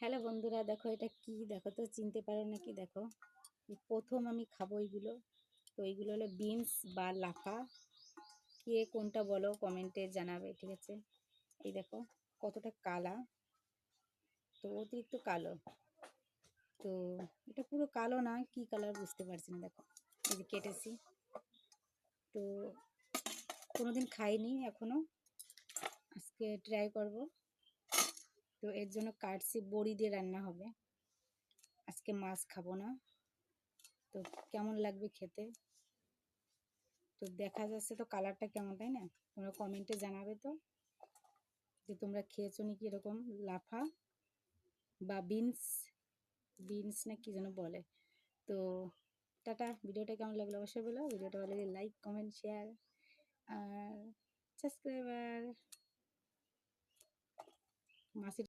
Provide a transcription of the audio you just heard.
Hello বন্ধুরা, দেখো এটা কি? দেখো তো, চিনতে পারো নাকি? দেখো, এই প্রথম আমি খাবো এইগুলো। তো এইগুলো হলো বিনস বা লাফা। কে কোনটা বলো কমেন্টে জানাবে, ঠিক আছে? এই দেখো কতটা কালা, তো অতিরিক্ত কালো। তো এটা পুরো কালো না, কি কালার বুঝতে পারছি না। দেখো এই যে কেটেছি, তো কোনোদিন খাইনি এখনো, আজকে ট্রাই করব। তো এর জন্য কাটছি, বড়ি দিয়ে রান্না হবে। আজকে মাছ খাবো না। তো কেমন লাগবে খেতে? তো দেখা যাচ্ছে তো কালারটা কেমন, তাই না? তোমরা কমেন্টে জানাবে তো যে তোমরা খেয়েছো নাকি এরকম লাফা বা বিনস। বিনস না কি যেন বলে। তো টাটা, ভিডিওটা কেমন লাগলো অবশ্যই বলো। ভিডিওটা ভালো লাগলে লাইক কমেন্ট শেয়ার আর সাবস্ক্রাইবার। মাসি